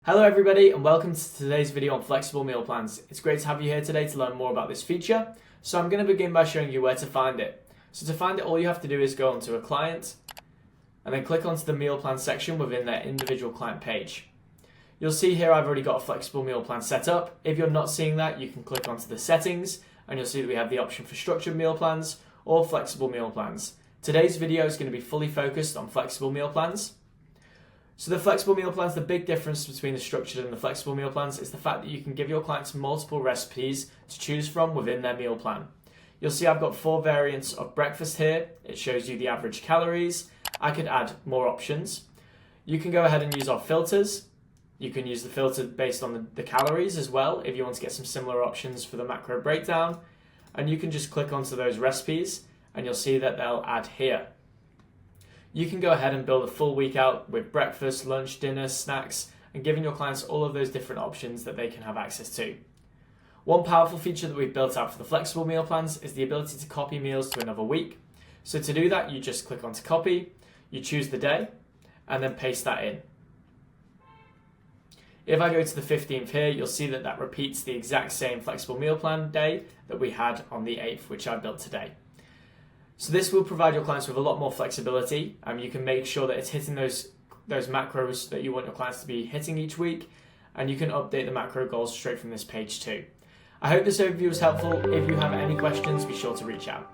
Hello everybody and welcome to today's video on flexible meal plans. It's great to have you here today to learn more about this feature. So I'm going to begin by showing you where to find it. So to find it, all you have to do is go onto a client and then click onto the meal plan section within their individual client page. You'll see here I've already got a flexible meal plan set up. If you're not seeing that, you can click onto the settings and you'll see that we have the option for structured meal plans or flexible meal plans. Today's video is going to be fully focused on flexible meal plans. So the flexible meal plans, the big difference between the structured and the flexible meal plans is the fact that you can give your clients multiple recipes to choose from within their meal plan. You'll see I've got 4 variants of breakfast here. It shows you the average calories. I could add more options. You can go ahead and use our filters. You can use the filter based on the calories as well if you want to get some similar options for the macro breakdown. And you can just click onto those recipes and you'll see that they'll add here. You can go ahead and build a full week out with breakfast, lunch, dinner, snacks, and giving your clients all of those different options that they can have access to. One powerful feature that we've built out for the flexible meal plans is the ability to copy meals to another week. So to do that, you just click onto copy, you choose the day, and then paste that in. If I go to the 15th here, you'll see that that repeats the exact same flexible meal plan day that we had on the 8th, which I built today. So this will provide your clients with a lot more flexibility. You can make sure that it's hitting those macros that you want your clients to be hitting each week, and you can update the macro goals straight from this page too. I hope this overview was helpful. If you have any questions, be sure to reach out.